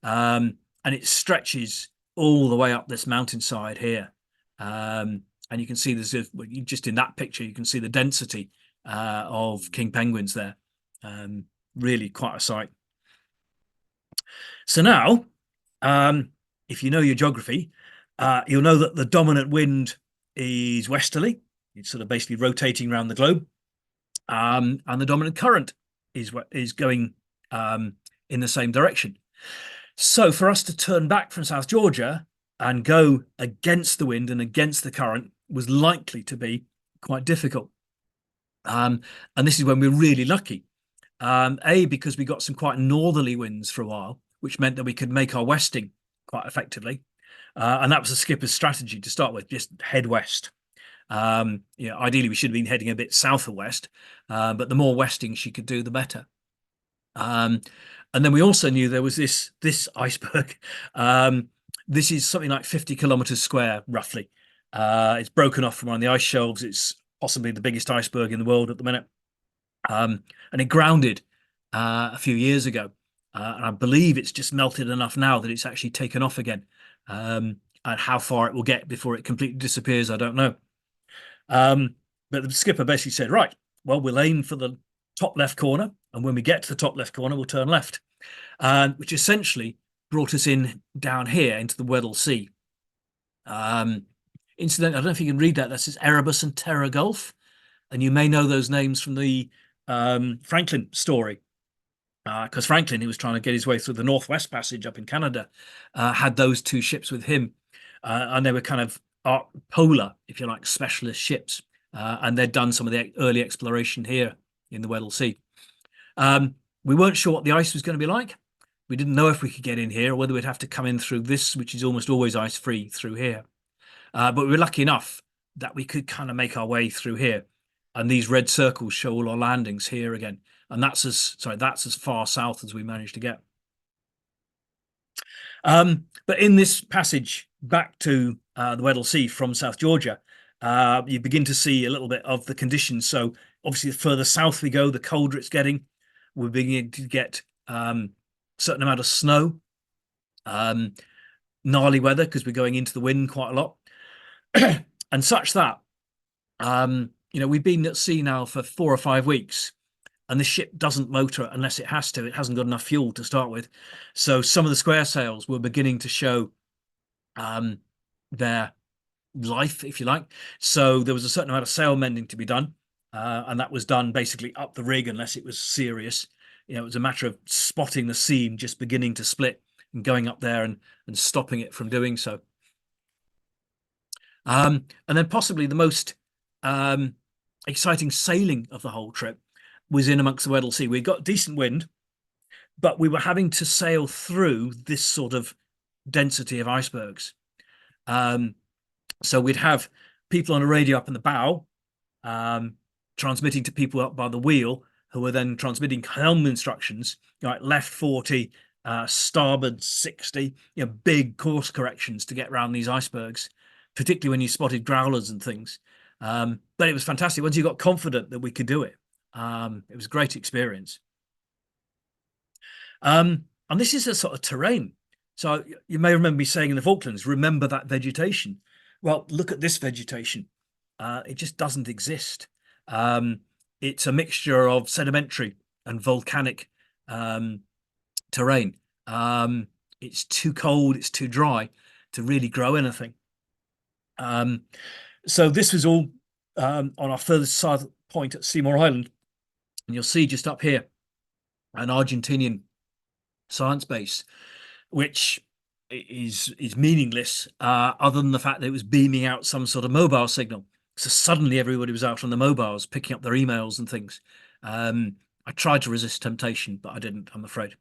And it stretches all the way up this mountainside here. And you can see there's just in that picture, you can see the density of king penguins there. Really quite a sight. So now, if you know your geography, you'll know that the dominant wind is westerly. It's sort of basically rotating around the globe. And the dominant current is going in the same direction. So for us to turn back from South Georgia and go against the wind and against the current was likely to be quite difficult. And this is when we're really lucky. Because we got some quite northerly winds for a while, which meant that we could make our westing quite effectively. And that was the skipper's strategy to start with, just head west. Ideally, we should have been heading a bit south of west, but the more westing she could do, the better. And then we also knew there was this iceberg. This is something like 50 kilometers square, roughly. It's broken off from one of the ice shelves. It's possibly the biggest iceberg in the world at the minute. And it grounded a few years ago. And I believe it's just melted enough now that it's actually taken off again. And how far it will get before it completely disappears, I don't know. But the skipper basically said, right, well, we'll aim for the top left corner. And when we get to the top left corner, we'll turn left. Which essentially brought us in down here into the Weddell Sea. Incidentally, I don't know if you can read that. That says Erebus and Terror Gulf. And you may know those names from the Franklin story. Because Franklin, he was trying to get his way through the Northwest Passage up in Canada, had those two ships with him. And they were kind of polar, if you like, specialist ships. And they'd done some of the early exploration here in the Weddell Sea. We weren't sure what the ice was going to be like. We didn't know if we could get in here or whether we'd have to come in through this, which is almost always ice-free through here. But we were lucky enough that we could kind of make our way through here. And these red circles show all our landings here again. And that's as far south as we managed to get. But in this passage back to the Weddell Sea from South Georgia, you begin to see a little bit of the conditions. So obviously, the further south we go, the colder it's getting. We're beginning to get certain amount of snow, gnarly weather because we're going into the wind quite a lot, and such that we've been at sea now for 4 or 5 weeks. And the ship doesn't motor unless it has to. It hasn't got enough fuel to start with. So some of the square sails were beginning to show their life, if you like. So there was a certain amount of sail mending to be done. and that was done basically up the rig unless it was serious. It was a matter of spotting the seam just beginning to split and going up there and stopping it from doing so. And then possibly the most um, exciting sailing of the whole trip was in amongst the Weddell Sea. We got decent wind, but we were having to sail through this sort of density of icebergs. Um, so we'd have people on a radio up in the bow, um, transmitting to people up by the wheel, who were then transmitting helm instructions, like left 40, starboard 60, big course corrections to get around these icebergs, particularly when you spotted growlers and things. But it was fantastic once you got confident that we could do it. It was a great experience. And this is a sort of terrain. So you may remember me saying in the Falklands, remember that vegetation. Well, look at this vegetation. It just doesn't exist. It's a mixture of sedimentary and volcanic terrain. It's too cold, it's too dry to really grow anything. So this was all on our furthest south point at Seymour Island. And you'll see just up here an Argentinian science base, which is meaningless other than the fact that it was beaming out some sort of mobile signal. So suddenly everybody was out on the mobiles picking up their emails and things. I tried to resist temptation, but I didn't, I'm afraid.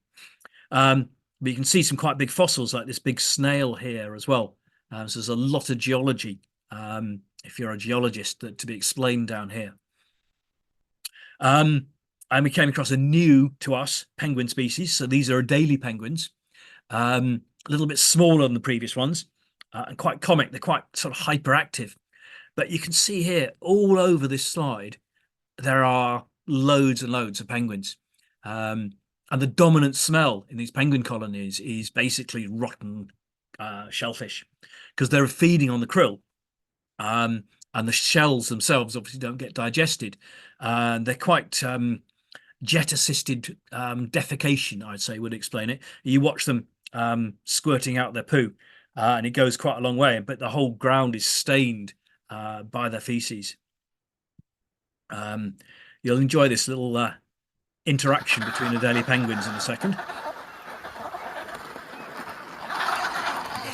But you can see some quite big fossils like this big snail here as well. So there's a lot of geology, if you're a geologist, to be explained down here. And we came across a new to us penguin species. So these are Adelie penguins, a little bit smaller than the previous ones, and quite comic. They're quite sort of hyperactive. But you can see here all over this slide, there are loads and loads of penguins. And the dominant smell in these penguin colonies is basically rotten shellfish, because they're feeding on the krill. And the shells themselves obviously don't get digested. And they're quite jet-assisted defecation, I'd say, would explain it. You watch them squirting out their poo, and it goes quite a long way, but the whole ground is stained by their feces. You'll enjoy this little interaction between Adelie penguins in a second. A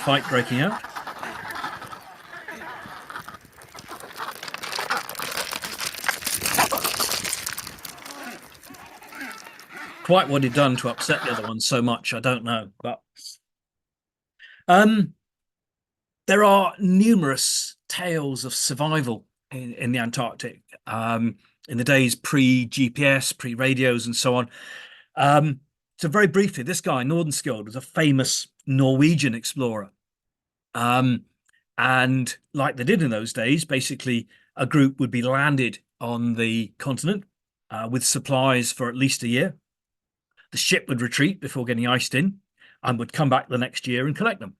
fight breaking out. Quite what he'd done to upset the other one so much, I don't know. But there are numerous tales of survival in the Antarctic in the days pre-GPS, pre-radios, and so on. So very briefly, this guy, Nordenskjold, was a famous Norwegian explorer. And like they did in those days, basically a group would be landed on the continent with supplies for at least a year. The ship would retreat before getting iced in and would come back the next year and collect them.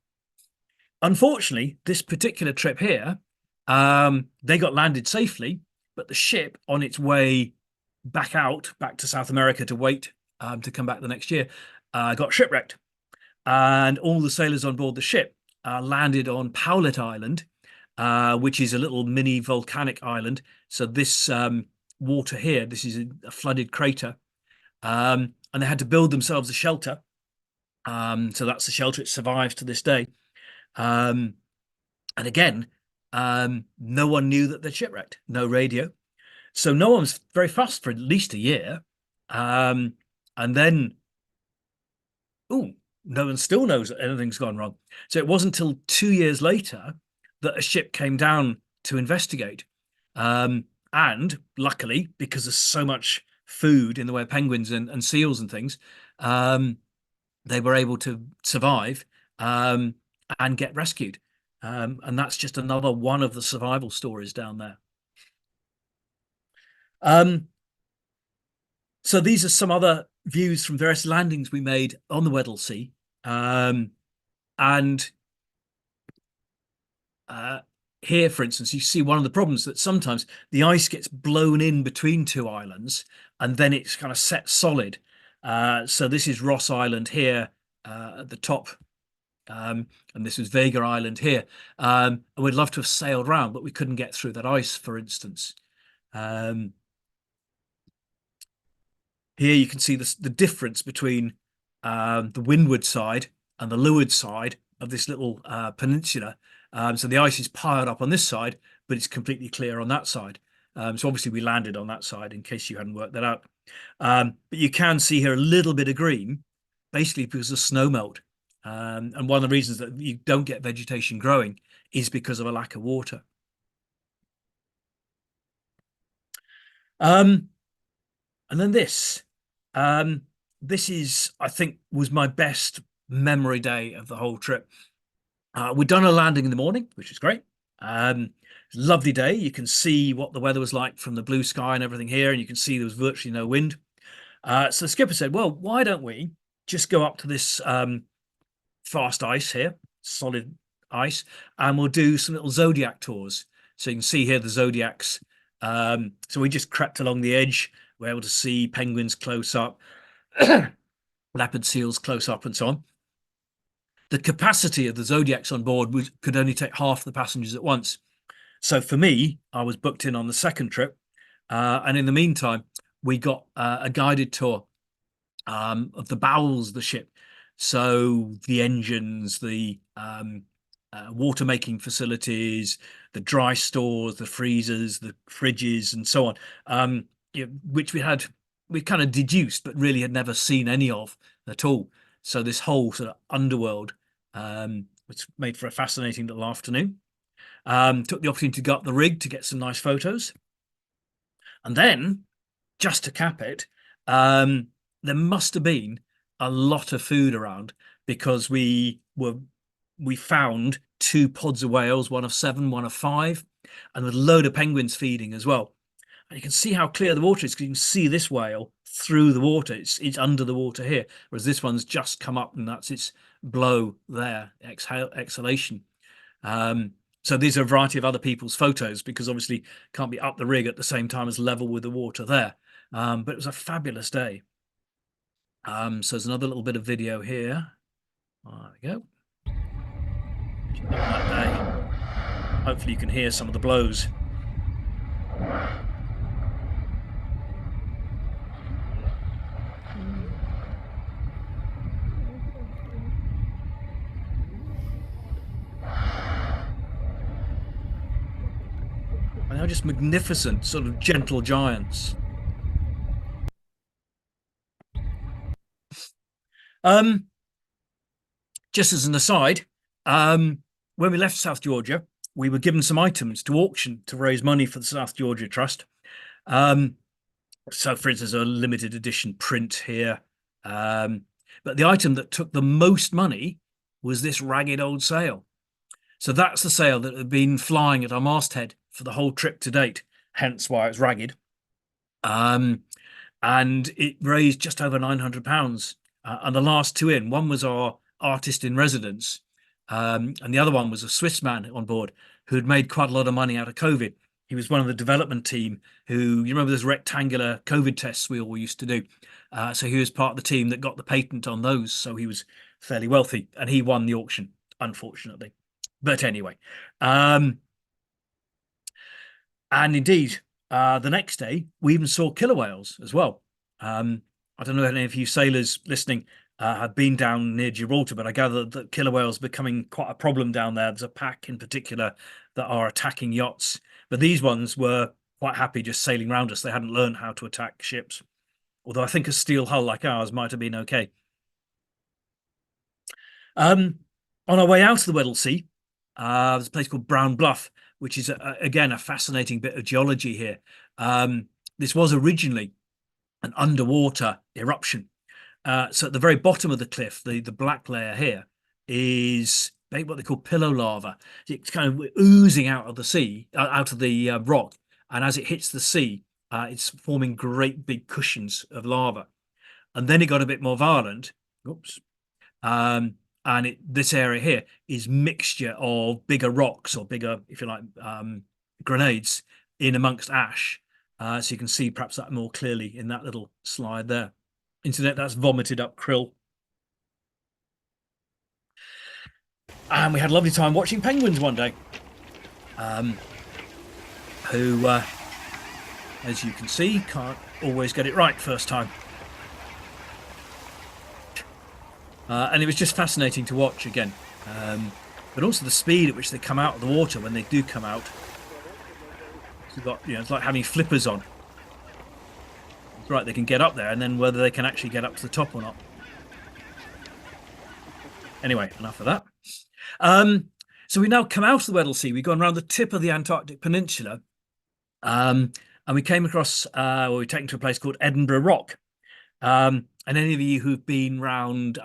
Unfortunately, this particular trip here, they got landed safely, but the ship on its way back to South America to wait to come back the next year, got shipwrecked. And all the sailors on board the ship landed on Powlett Island, which is a little mini volcanic island. So this water here, this is a flooded crater. And they had to build themselves a shelter. So that's the shelter. It survives to this day. And again, no one knew that they'd shipwrecked. No radio. So no one was very fast for at least a year. And then, no one still knows that anything's gone wrong. So it wasn't until 2 years later that a ship came down to investigate. And luckily, because there's so much food in the way of penguins and seals and things, they were able to survive and get rescued. And that's just another one of the survival stories down there. So these are some other views from various landings we made on the Weddell Sea. And here, for instance, you see one of the problems that sometimes the ice gets blown in between two islands and then it's kind of set solid. So this is Ross Island here at the top. And this was Vega Island here. And we'd love to have sailed around, but we couldn't get through that ice, for instance. Here you can see the difference between the windward side and the leeward side of this little peninsula. So the ice is piled up on this side, but it's completely clear on that side. So obviously we landed on that side in case you hadn't worked that out. But you can see here a little bit of green, basically because of snow melt. And one of the reasons that you don't get vegetation growing is because of a lack of water. Um, and then this. Um, this is, I think, was my best memory day of the whole trip. We'd done a landing in the morning, which was great. Lovely day. You can see what the weather was like from the blue sky and everything here, and you can see there was virtually no wind. So the skipper said, well, why don't we just go up to this fast ice here, solid ice, and we'll do some little zodiac tours. So you can see here the zodiacs. So we just crept along the edge. We're able to see penguins close up, leopard seals close up, and so on. The capacity of the zodiacs on board could only take half the passengers at once. So for me, I was booked in on the second trip. And in the meantime, we got a guided tour of the bowels of the ship. So the engines, the water making facilities, the dry stores, the freezers, the fridges, and so on, which we kind of deduced, but really had never seen any of at all. So this whole sort of underworld, which made for a fascinating little afternoon. Took the opportunity to go up the rig to get some nice photos. And then, just to cap it, there must have been a lot of food around because we found 2 pods of whales, one of 7, one of 5, and with a load of penguins feeding as well. And you can see how clear the water is because you can see this whale through the water. It's under the water here, whereas this one's just come up and that's its blow there, exhalation. So these are a variety of other people's photos because obviously can't be up the rig at the same time as level with the water there. But it was a fabulous day. So there's another little bit of video here. There we go. On that day. Hopefully you can hear some of the blows. And they're just magnificent, sort of gentle giants. Just as an aside, when we left South Georgia, we were given some items to auction to raise money for the South Georgia Trust. So, for instance, a limited edition print here. But the item that took the most money was this ragged old sail. So that's the sail that had been flying at our masthead for the whole trip to date, hence why it's ragged. And it raised just over £900. And the last 2 in, one was our artist in residence, and the other one was a Swiss man on board who had made quite a lot of money out of COVID. He was one of the development team who, you remember those rectangular COVID tests we all used to do? So he was part of the team that got the patent on those. So he was fairly wealthy and he won the auction, unfortunately. But anyway, and indeed, the next day we even saw killer whales as well. I don't know if any of you sailors listening have been down near Gibraltar, but I gather that killer whales are becoming quite a problem down there. There's a pack in particular that are attacking yachts, but these ones were quite happy just sailing around us. They hadn't learned how to attack ships, although I think a steel hull like ours might have been okay. On our way out of the Weddell Sea, there's a place called Brown Bluff, which is, again, a fascinating bit of geology here. This was originally an underwater eruption. So at the very bottom of the cliff, the black layer here is what they call pillow lava. It's kind of oozing out of the sea, out of the rock. And as it hits the sea, it's forming great big cushions of lava. And then it got a bit more violent. Oops. And this area here is mixture of bigger rocks or bigger, if you like, grenades in amongst ash. So you can see perhaps that more clearly in that little slide there. Internet, that's vomited up krill. And we had a lovely time watching penguins one day. Who, as you can see, can't always get it right first time. And it was just fascinating to watch again. But also the speed at which they come out of the water when they do come out. So you've got, it's like having flippers on. It's right, they can get up there, and then whether they can actually get up to the top or not. Anyway, enough of that. Um, so we now come out of the Weddell Sea. We've gone around the tip of the Antarctic Peninsula, and we came across, well, we're taken to a place called Edinburgh Rock. And any of you who've been round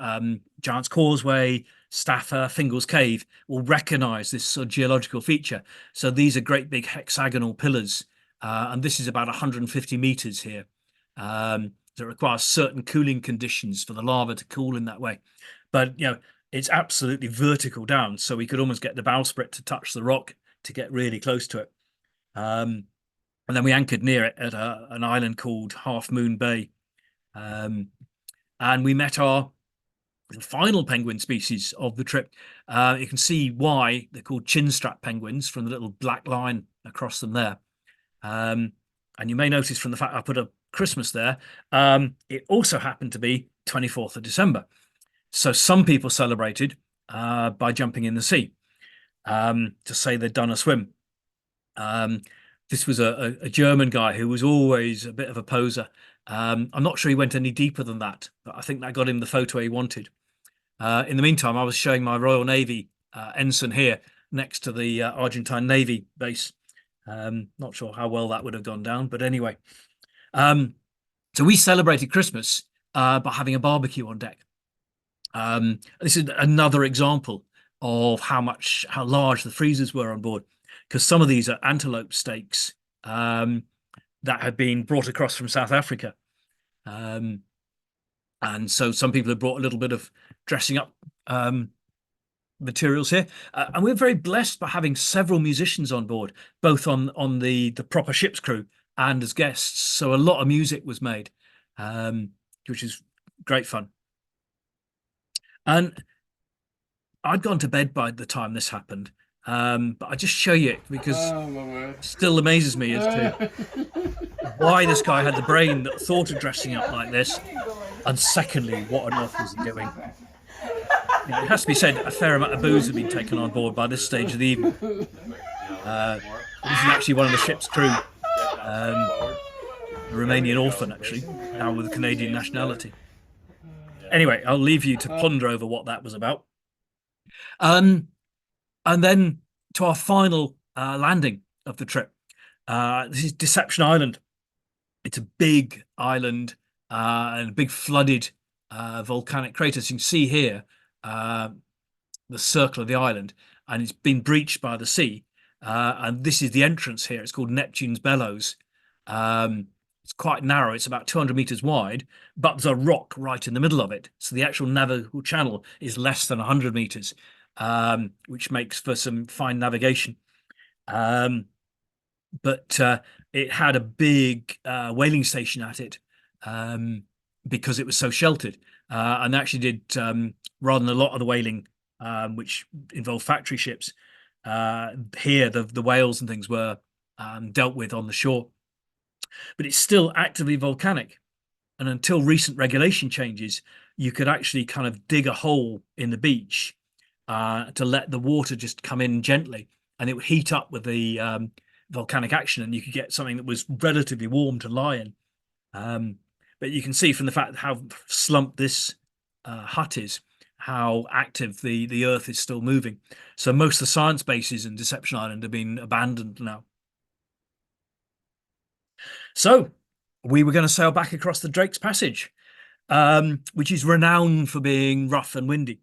Giant's Causeway, Staffer, Fingal's Cave will recognise this sort of geological feature. So these are great big hexagonal pillars, and this is about 150 metres here. So it requires certain cooling conditions for the lava to cool in that way. But it's absolutely vertical down, so we could almost get the bowsprit to touch the rock to get really close to it. And then we anchored near it at an island called Half Moon Bay. And we met our final penguin species of the trip. You can see why they're called chinstrap penguins from the little black line across them there. And you may notice from the fact I put a Christmas there, it also happened to be 24th of December. So some people celebrated by jumping in the sea to say they'd done a swim. This was a German guy who was always a bit of a poser. I'm not sure he went any deeper than that, but I think that got him the photo he wanted. In the meantime, I was showing my Royal Navy ensign here next to the Argentine Navy base. Not sure how well that would have gone down, but anyway. So we celebrated Christmas by having a barbecue on deck. This is another example of how large the freezers were on board, because some of these are antelope steaks that had been brought across from South Africa. And so some people have brought a little bit of dressing up materials here. And we're very blessed by having several musicians on board, both on the proper ship's crew and as guests. So a lot of music was made, which is great fun. And I'd gone to bed by the time this happened. But I just show you it because it still amazes me as to why this guy had the brain that thought of dressing up like this. And secondly, what on earth was he doing? It has to be said, a fair amount of booze had been taken on board by this stage of the evening. This is actually one of the ship's crew, a Romanian orphan, actually, now with a Canadian nationality. Anyway, I'll leave you to ponder over what that was about. And then to our final landing of the trip. This is Deception Island. It's a big island and a big flooded volcanic crater. So you can see here the circle of the island, and it's been breached by the sea. And this is the entrance here. It's called Neptune's Bellows. It's quite narrow. It's about 200 meters wide, but there's a rock right in the middle of it. So the actual navigable channel is less than 100 meters, which makes for some fine navigation. But it had a big whaling station at it because it was so sheltered. And they actually did, rather than a lot of the whaling, which involved factory ships, here the whales and things were dealt with on the shore. But it's still actively volcanic. And until recent regulation changes, you could actually kind of dig a hole in the beach to let the water just come in gently, and it would heat up with the volcanic action, and you could get something that was relatively warm to lie in. But you can see from the fact how slumped this hut is, how active the Earth is still moving. So most of the science bases in Deception Island have been abandoned now. So we were going to sail back across the Drake's Passage, which is renowned for being rough and windy.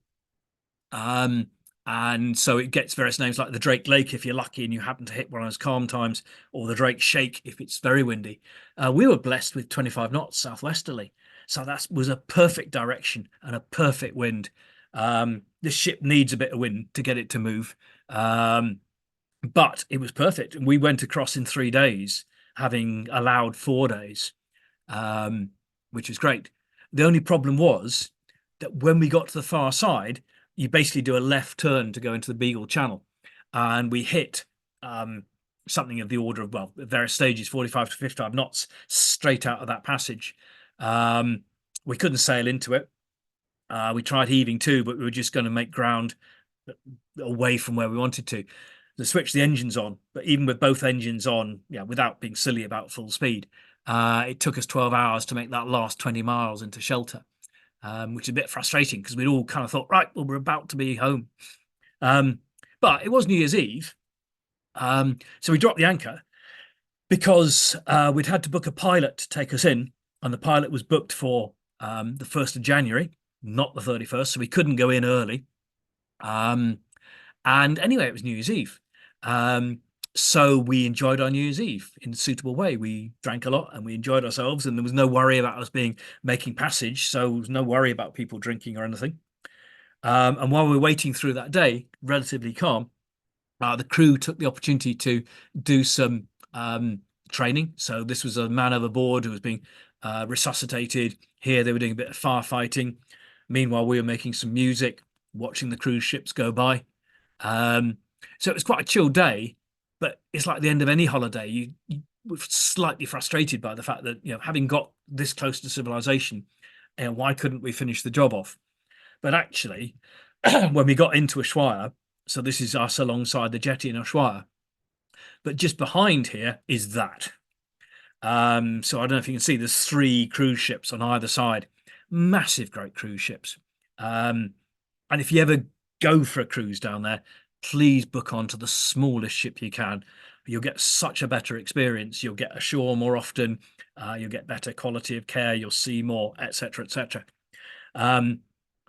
And so it gets various names like the Drake Lake if you're lucky and you happen to hit one of those calm times, or the Drake Shake if it's very windy. We were blessed with 25 knots southwesterly. So that was a perfect direction and a perfect wind. This ship needs a bit of wind to get it to move. But it was perfect. And we went across in 3 days, having allowed 4 days, which was great. The only problem was that when we got to the far side, you basically do a left turn to go into the Beagle Channel. And we hit something of the order of, well, at various stages, 45 to 55 knots straight out of that passage. We couldn't sail into it. We tried heaving too, but we were just going to make ground away from where we wanted to switch the engines on. But even with both engines on, yeah, without being silly about full speed, it took us 12 hours to make that last 20 miles into shelter, which is a bit frustrating because we'd all kind of thought, right, well, we're about to be home. Um, but it was New Year's Eve. So we dropped the anchor because we'd had to book a pilot to take us in, and the pilot was booked for the 1st of January, not the 31st, so we couldn't go in early. And anyway, it was New Year's Eve. So we enjoyed our New Year's Eve in a suitable way. We drank a lot and we enjoyed ourselves, and there was no worry about us being making passage. So there was no worry about people drinking or anything. And while we were waiting through that day, relatively calm, the crew took the opportunity to do some training. So this was a man overboard who was being resuscitated. Here they were doing a bit of firefighting. Meanwhile, we were making some music, watching the cruise ships go by. So it was quite a chill day, but it's like the end of any holiday. You were slightly frustrated by the fact that, having got this close to civilization, why couldn't we finish the job off? But actually, when we got into Ushuaia, so this is us alongside the jetty in Ushuaia, but just behind here is that. So I don't know if you can see, there's 3 cruise ships on either side, massive, great cruise ships. And if you ever go for a cruise down there, please book onto the smallest ship you can. You'll get such a better experience. You'll get ashore more often. You'll get better quality of care. You'll see more, etc., etc.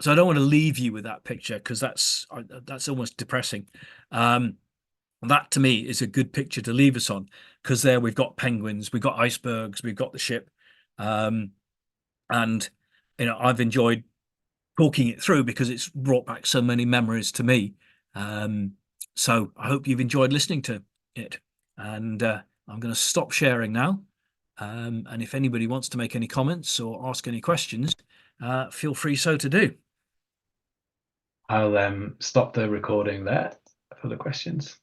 So I don't want to leave you with that picture because that's almost depressing. That to me is a good picture to leave us on, because there we've got penguins, we've got icebergs, we've got the ship, and I've enjoyed talking it through because it's brought back so many memories to me. So I hope you've enjoyed listening to it, and I'm going to stop sharing now. And if anybody wants to make any comments or ask any questions, feel free so to do. I'll stop the recording there for the questions.